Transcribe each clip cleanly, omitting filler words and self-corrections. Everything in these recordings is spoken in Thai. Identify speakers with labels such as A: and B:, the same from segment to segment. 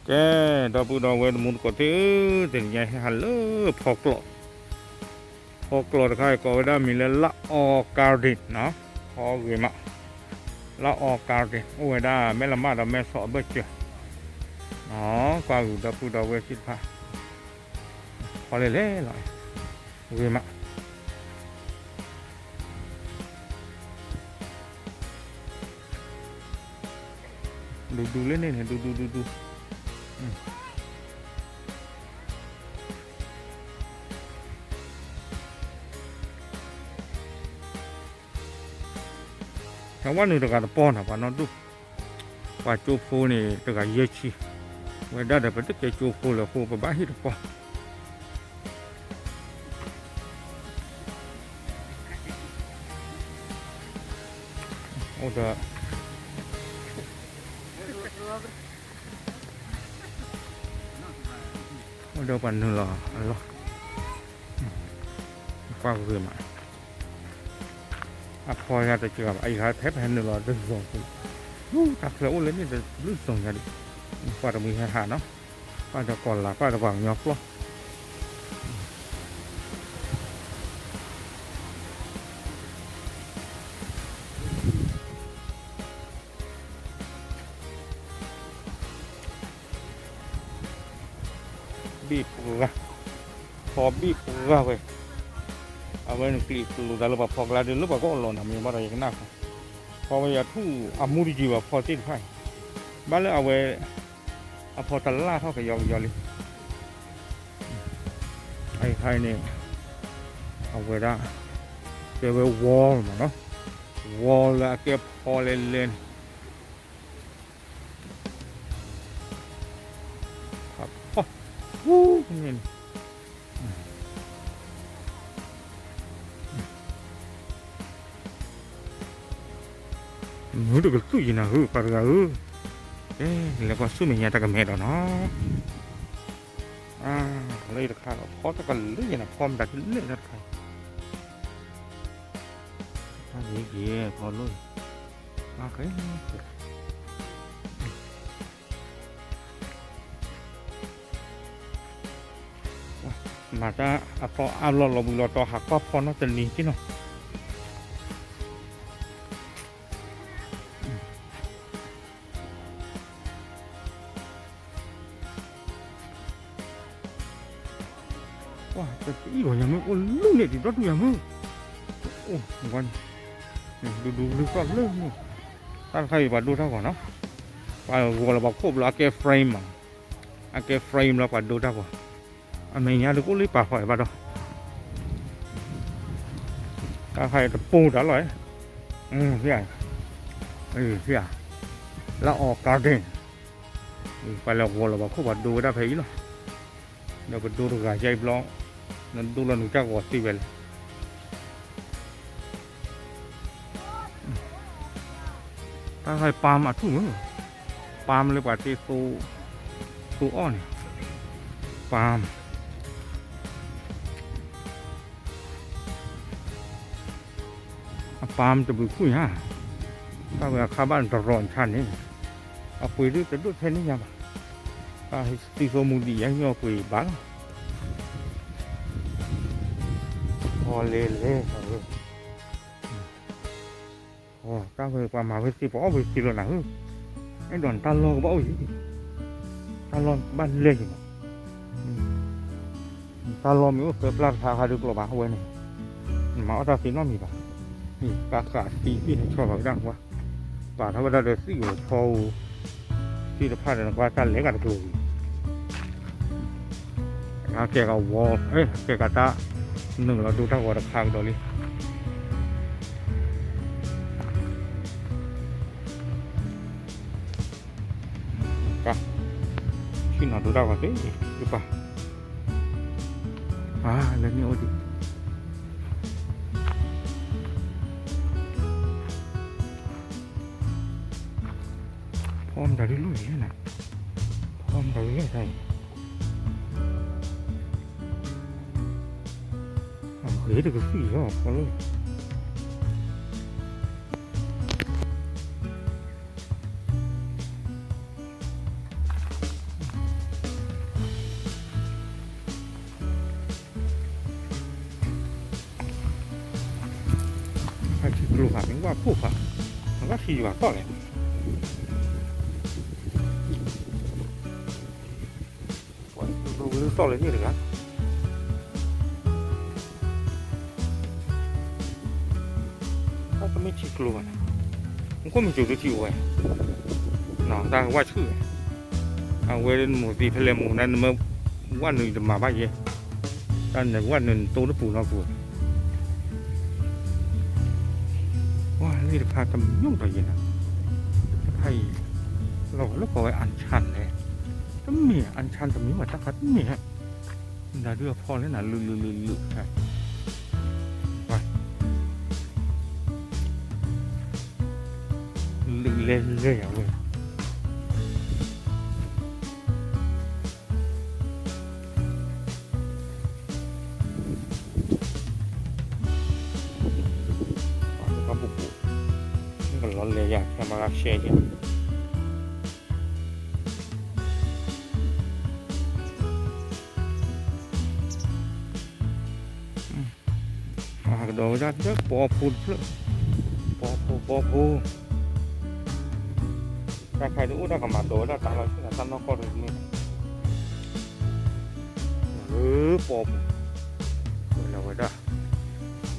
A: แกดอปูดอเวรมุนก็เตอถึงไงฮัลโหลพอกลอดใครก็ได้มีละออการ์ดินเนาะพอเวมะละออการ์ดินโอ้ยได้แม่ละมาดแม่สอบเบเจอเนาะกว่าดอปูดอเวคิดพาพอเลยเลยเวมะดูเล่นเนี่ยดูถ้าว่าหนึ่งตะการป้อนอ่ะป่านนั้นดูว่าจูฟูนี่ตะการเยอะชีเวลาเดี๋ยวไปตะเกียจูฟูแล้วฟูไปบ้าฮิตป้อโอ้เด้อเดี๋ยวปันนึงหรออันหรอฟ้าเรือมาอ่ะพอยาจะเจอไอ้ขาแทบแผ่นนึงหรอดึงส่งคุณตักเสืออุ้นเลยนี่จะลึกส่งกันดิฟ้าจะมีหาเนาะฟ้าจะก่อนละฟ้าจะวางยอกล้อบีบละพอบีบละเว้ยเอาไว้ในกลีบลูดาลบพอกลาเดินลบก็อ่อนนะมีอะไรอย่างนั้นพอไปยาทู่อามูดีจีว่าพอติดไฟบ้านเลยเอาไว้เอาพอตลาดเท่ากับยอเลยไอ้ใครเนี่ยเอาไว้ได้เก็บไว้วอลเนาะวอลแล้วเก็บพอเล่นครับวู้นี่หนูก็สู้ยินะปะกะแล้วก็สู้ไม่ยากแต่ก็ไม่ได้เนาะเลยราคาพอตะกันเลยนะพร้อมดักเลยราคาอันนี้เกี่ยพอเลยโอเคมาจะพอเอาเราบุญเราต่อหักก็พอน่าจะหนีที่เนาะว้าแต่อีกอย่างมึงโอ้ลูกเนี่ยติดรถอย่างมึงโอ้วันดูก่อนเรื่องนี่ถ้าใครมาดูเท่าก่อนเนาะว่าเราบอกครบแล้วเกฟเฟรมเกฟเฟรมเราก็ดูเท่าก่อนอันนี้เนี่ยดูก็รีบป่าหอยมาดอกถ้าใครจะปูดอร่อยพี่ใหญ่พี่ใหญ่แล้วออกการ์เด้นไปเราบอกครบดูได้ผีหรอเดี๋ยวไปดูดูกระจายบล็อกนั่นดูแล้วหนูจะกอดตีเวลถ้าใครปาล์มทุ่มปาล์มเลยป่าที่ตูอ้อนปาล์มจะไปคุยฮะถ้าเวลาข้าบ้านตะรอนชันนี่เอาคุยด้วยจะด้วยแค่นี้ยังตีโซมูดียังยอคุยบ้างพอเล่ถ้าเวลามาเวทีพอเวทีแล้วนะไอ้ดอนตาลก็บอกอีกตาลอนบ้านเลี้ยงตาลอนมีว่าเกิดปลาทาคาดูกลับมาเอาไว้เนี่ยมาเอาตาสีน้องมีป่ะนี่กากาสีพี่ชอบแบบนั้นวะป่าถ้าว่าได้สีอยู่พอสีจะพลาดนะว่าการเลี้ยงกันคือแกก็วอลแกก็ตาหนึ่งเราดูทั้งวัวข้างตัวนี้ก็ที่นอนดูได้ว่าสิหรือเปล่าแล้วนี่โอ้ดิพร้อมได้ลุยๆนะพร้อมได้ลุยๆใช่เฮ้ยเด็กก็สี่ก็พอเลย lu hả mình qua phụ hả nó có thì vào to này lu to lên như thế nào các cái mấy chị lu à không có mình chịu được chịu vậy nó ta qua chữ à quay lên một tí phải làm một lần mà quan người mà bao nhiêu ta là quan người tôi nó phụว้านี่พาทำยุ่งไปยังนะให้เราแล้วก็ไว้อันชันเลยต้องมีอันชันตรงนี้มาตั้งแต่มีฮะน่าเรือพอแล้วนะลือใช่ไปลือเล่นเลยอ่ะเว้ยร้อนเลยอยากจะมารับเชียร์เนี่ยโดนจัดเยอะปอพูดเลยปอพูถ้าใครรู้ได้ก็มาโดนได้ตามเราที่ไหนตามเราก็รู้นี่ปอพูเราไว้ได้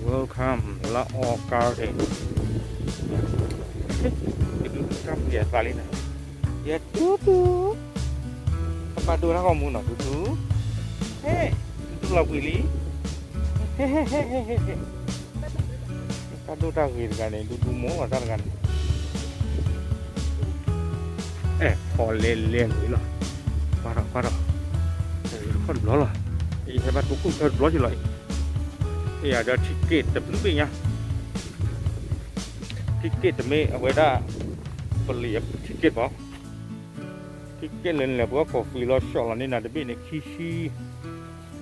A: Welcome ละออกการเองitu kan biasa kali nah ya duduk apa dulu kamu nak duduk itu lah pilih hehehe kado dah gitu kan duduk mau ada kanพอเล่นนี่หรอparah kan belum lah hebat buku kan belum sih lah ada tiket tapi lebihnya tiket demi apa dah beli tiket boh tiket lain lah buat kopi lo soal ni nak demi ni kisi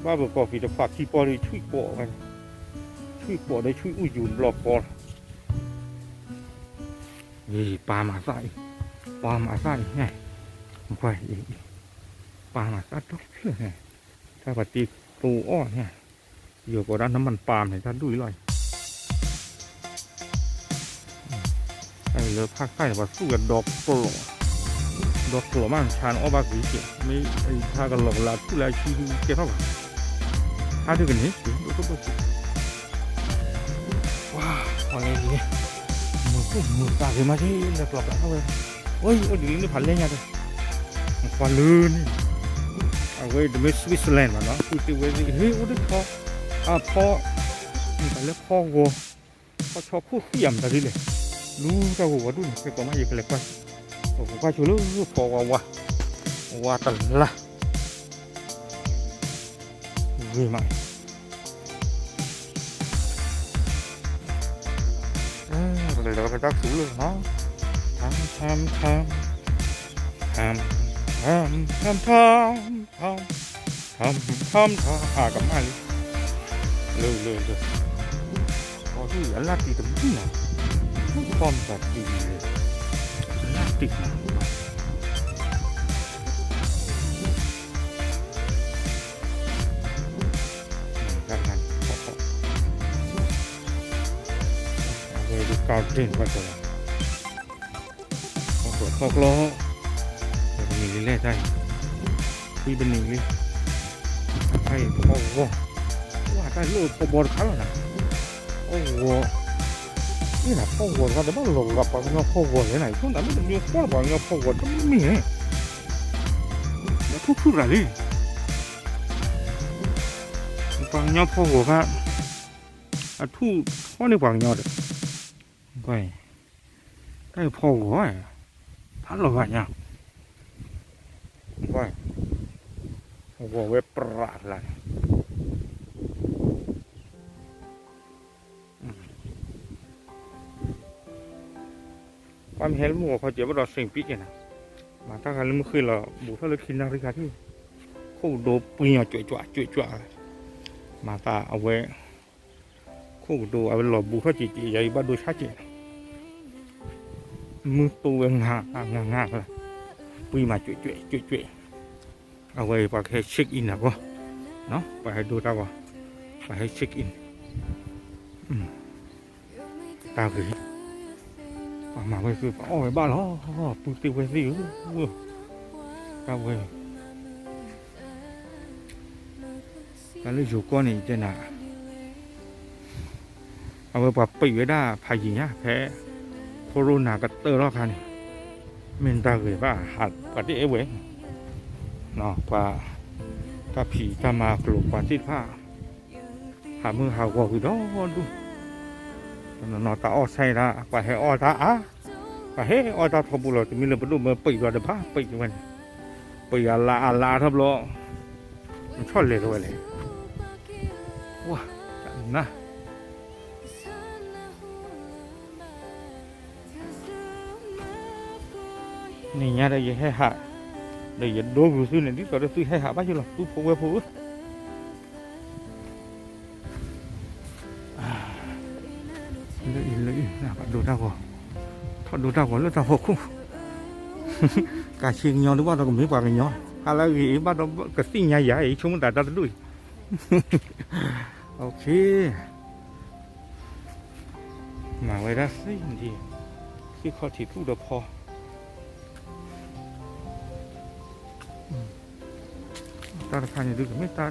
A: baru kopi tu pak kipor ni cuy po kan cuy po ni cuy ujung blok poนี่ปลาหมาใส่ไงไปปลาหมาใส่ทุกเรื่องไงถ้าปฏิตูอ้อเนี่ยอยู่กับด้านน้ำมันปาล์มเนี่ยท่านดูเลยไอ้เรือภาคใต้ว่าสู้กับดอกโปรมันชานอ้อบาสีเขียวไม่ไอ้ถ้ากันหลอกลาทุเรศชีวิตเกี่ยวกับถ้าดูกันนี้ดูก็ดูว้าวอะไรดีมือตาขึ้นมาที่เรือปลอกเข้าไปโอ้ยดีนี่ผ่านเล่นยังไงผ่านลื่นเอาไว้ดูไม่สวิตเซอร์แลนด์มาเนาะคุยกันไว้เฮ้ยโอ้ดิพอพ่อแต่แล้วพ่อวัวพ่อชอบพูดเสียมแต่ดิเลยรู้เจ้าหัวดูนี่ไปกว่ามาอีกเลยไปโอ้โหว่าชูรู้พอว่าตันละวิ่งมาเลยเราไปตักสูเลยเนาะทำกับมาเลยพอที่อันลาตีตรงนี้นะพร้อมจัดดีเลยอันลาตีนะการงานเอาไปดูการเต้นไปก่อนพอกล้อเดี๋ยวมีเรื่อยๆได้ที่เป็นหนึ่งเลยให้พอว่าได้เลือกพอบอลเขาแล้วนะโอ้โหนี่นะพอบอลเขาแต่บ้านหลงกับปังเงาพอบอลไหนช่วงนั้นมันมีพอบอลเงาพอบอลก็ไม่มีแล้วทุกๆอะไรปังเงาพอบอลครับทุกข้อในปังเงาเด็กไปได้พอบอลพัดลงไปเนี่ยไปพอบอลเว็บปราดเลยความเห็นหมู่เขาเจอว่าเราเสียงปีกันนะมาถ้ากันเมื่อคืนเราบุกถ้าเราคิดนาฬิกาที่เขาโดนปีนจ่วยมาตาเอาไว้เขาดูเอาไว้หลบบุกเขาจีใหญ่บ้านดูชาจีมือตัวงาเลยปีมาจ่วยเอาไว้ไปให้เช็คอินนะก็เนาะไปให้ดูตาว่าไปให้เช็คอิน ตาคือมาไปคืออ๋อไปบ้านเหรอปุ๊บติวไปสิตาเว้ยการเลี้ยงอยู่ก้อนนี่เจ้าหน้าเอาไปปรับปีไว้ได้พายิงเนี่ยแพ้โคโรนาก็เตอร์รอบคันเมนตาคือว่าหัดปฏิเอเวเนาะว่าถ้าผีถ้ามากลุ่มกว่าที่ผ้าหามือหากว่าคือดอดูนอตาออใส่ละว่าให้ออตาว่าให้ออตาทบุเราจะมีเรื่องประดุมือปีกว่าเดี๋ยวผ้าปีกมันปีอะไรทับล้อมันชอบเลยด้วยเลยว้าจังนะนี่เนี่ยได้ยังให้หาได้ยังโดนรู้สึกเนี่ยที่ต่อได้ซื้อให้หาบ้างอยู่หรอตู้พงไว้พูดเลยนะดูดาวก่อนทอดดูดาวก่อนแล้วดาวหกคู่กาเชียงยอนหรือว่าเราก็ไม่ว่ากันยอนอะไรอีกบ้านเรากระสิ่งใหญ่ๆช่วงแต่ตาดุยโอเคมาไว้ได้สิดีที่เขาถีบลูกเดียวพอตาทานอย่างดูไม่ตา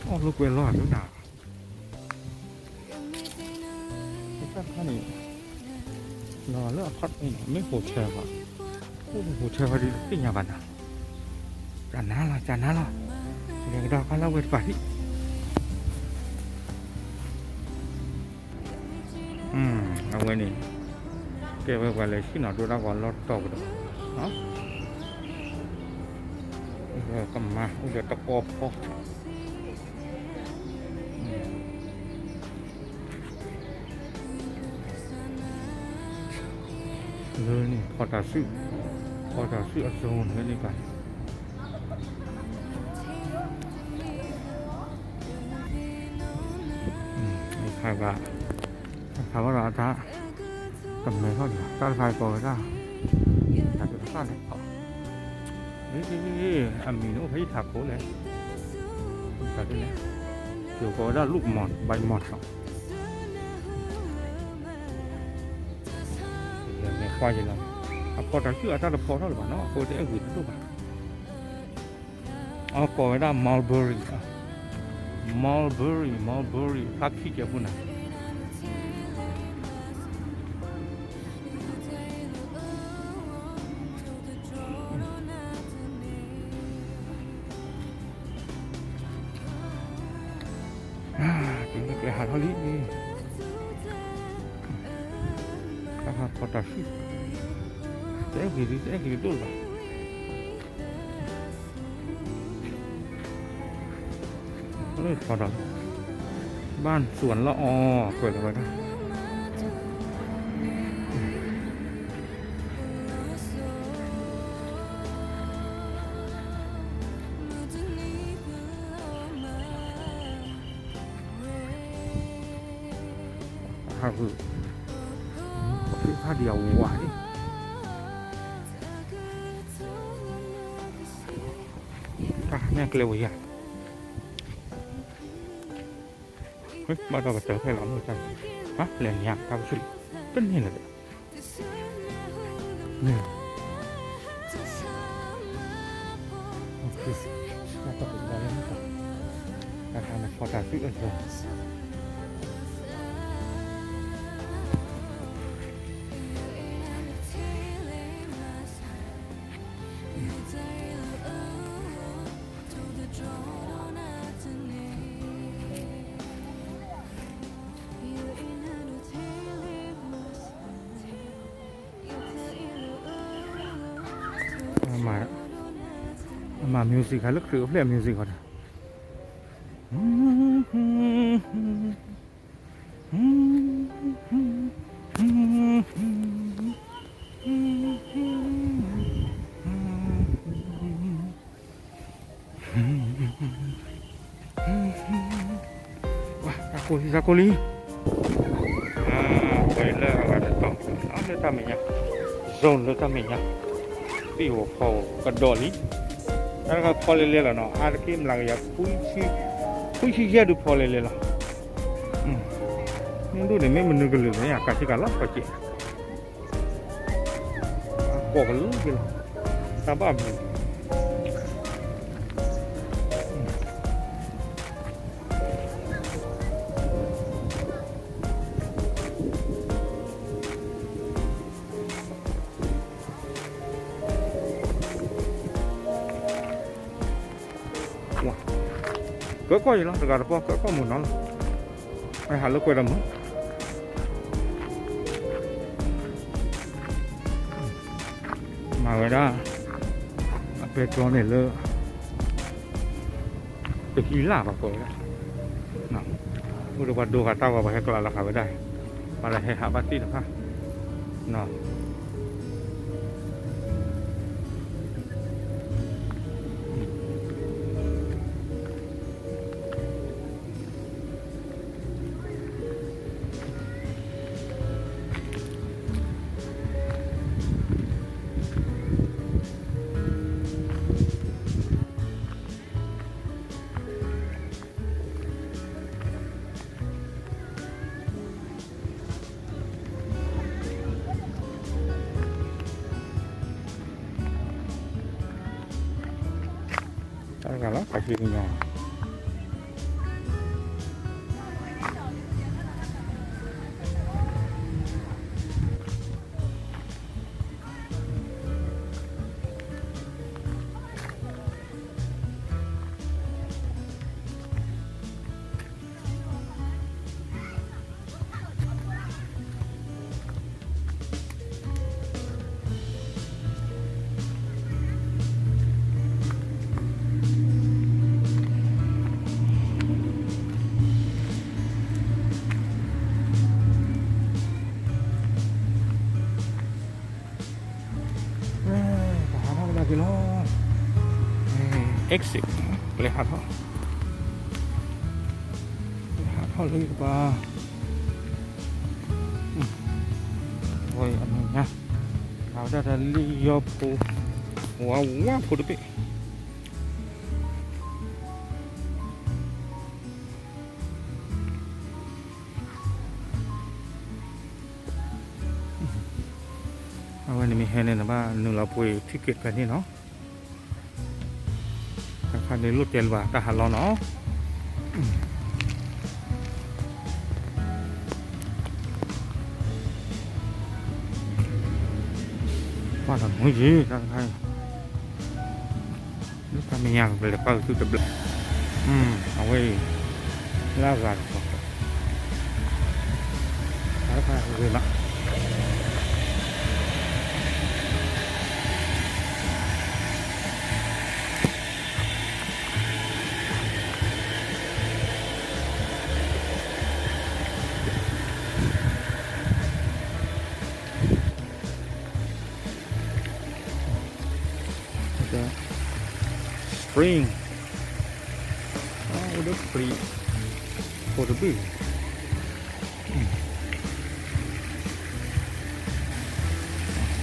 A: อ๋อลูกเวลาแล้วด่าตาทานนี่นอนแล้วพัดไม่โหดแชร์ว่ะโอ้โหแชร์พอดีที่ยาบันอ่ะจานน้าละเดี๋ยวเราก็เล่าไปฝ่ายเอาไว้นี่เก็บไว้ก่อนเลยที่หนอดูเราก่อนรถต่อไปดูเนาะเดี๋ยวกลับมาเดี๋ยวตะกอบพอเลยนี่พอตาซื้ออัศวินไว้นี่กันใครว่าเราถ้าทำไมเขาดีถ้าใครก็ได้อยากจะสร้างให้เขาอันมีนู้นพี่ถักโคเลยแต่ที่นี่เดี๋ยวก็ได้ลูกหมอนใบหมอนเขาเดี๋ยวไม่ค่อยจะลองพอตาชื่ออาจารย์พอเท่าไหร่บ้างเนาะพอจะเอาหุ่นตัวบ้างเอาก็ได้มัลเบอรี่ทักขี้เกียจปุ่นนะถึงจะไปหาเท่านี้นี่ถ้าพอตาชื่อจะเอากี่ตัวบ้างพอดบ้านสวนละอเปิดอะไรนะคือผ้าเดียวหวานแม่เกลียวอย่างเฮ้ยบ้านเราก็เจอแค่หลอมหัวใจฮะเหรียญยางตามชุดเป็นนี่แหละนี่โอเคเราก็เป็นอะไรนี่ก่อนราคามันพอตาซื้อเออมามิวสิกค่ะลึกหรือเพลงมิวสิกก่อนว้าซาโกลีไปแล้วอะไรต่อเอาเลยทำยังไงโซนเลยทำยังไงที่หัวเขากระโดดลิแล้วก็พอเลยๆแล้วเนาะอาร์คิมหลังอยากคุยชี้เยอะดูพอเลยๆแล้ว Mundu ni memang negeri ni akan sih kalau kecil. Kau kalau gila, sabab. Wah, kau kau je lah, dekat apa kau munal. Halo kau dah mu. Mà vậy đó petrol này lơ từ khi là vào cội đó nào udah pada dua kata apa kalau lah kau dah malah hebat pasti dah nah kalau kasih punya lagi loh exit lihat lagi apa ôi anh nha vào đây là Liverpool wow wow của đứcวันนี้มีเห็นเลยนะว่าหนึ่งเราไปที่เกิดกันนี่เนาะทางในรถเตียนว่าทหารเราเนาะว่าทำไม่ดีทางไทยนี่ทำไม่ยากเลยก็คือจะเอาไว้ล่าสัตว์แล้วก็เลยละspring oh udah free for the bill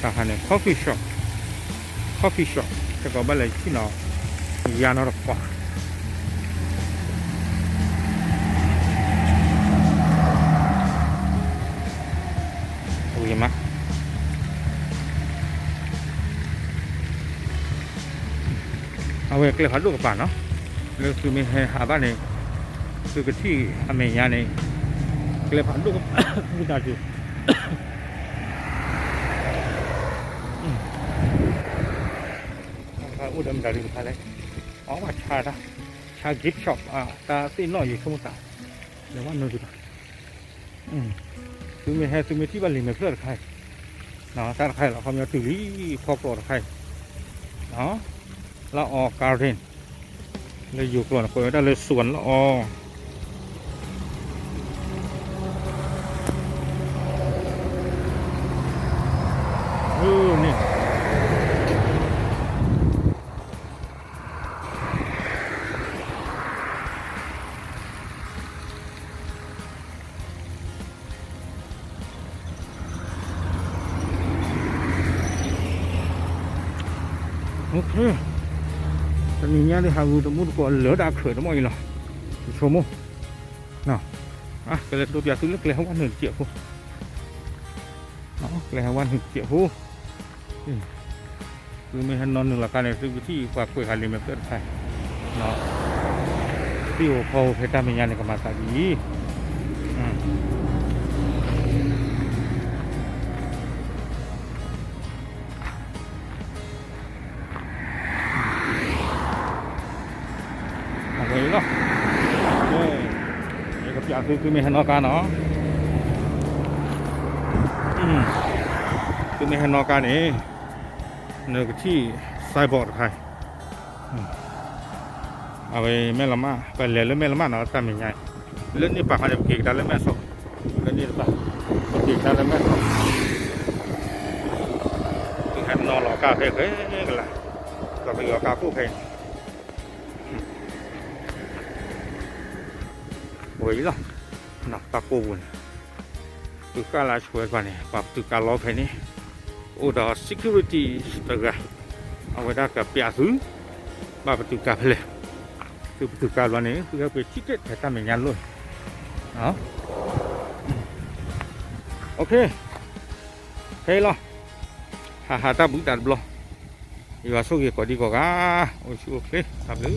A: tahannya coffee shop kita kau balik sini ya norok oh iya mahเอาไว้เกลือผัดลูกกับป่านเนาะแล้วคือมีหาบ้านนี่คือกันที่อเมริกานี่เกลือผัดลูกกับผู้ตาจูอุดมดารินอะไรอ๋อว่าชากิฟต์ช็อปตาตีน้อยอยู่สมุทรสาเดี๋ยวว่าโน้ตดูคือมีที่บ้านลิมเพื่อใครเนาะถ้าใครเราเขามีตื่นพอปลอดใครเนาะละออการเรนเลยอยู่ก่อนเปิดได้เลยสวนละอนี่โอเคตอนนี้เนี่ยได้หาดูตมุดก่อนเหลือดาเขินทั้งหมดเลยเนาะชมมั้งเนาะ cái là đồ bia thứ nước lẻ hoàn hưởng triệu phu đó lẻ hoàn hưởng triệu phuคือไม่หันนอนหนึ่งหลักการเนี่ยคือที่ฝากคุยกันเลยแบบเพื่อนใครเนาะที่โอเขาเพชรมีงานในกรรมการดีเอาไว้เนาะนี่กับอย่างคือไม่หันนอนกันเนาะคือไม่หันนอนกันเองเนื้อที่ไซบอร์ดใครเอาไปแม่ละมาไปเรียนแล้วแม่ละมาเนาะทำยังไงเรื่องนี้ปากเขาจะเก่งได้แล้วแม่สอบเรื่องนี้ปากเก่งได้แล้วแม่สอบถึงให้นอนหลอกกาเพลกันละก็ไปหลอกกาคู่เพลงโอ้ยหรอหนักตะโกนตุกาลาช่วยกันเนี่ยปรับตุกาล้อเพลงนี้udah security setengah awak dah ke piasu ba bertukar boleh tu bertukar luar ni tu apa tiket kita menyan luôn đó ok hay lo ha ta bưng đặt lo thì vào số kia có đi có ga ok sắp nữa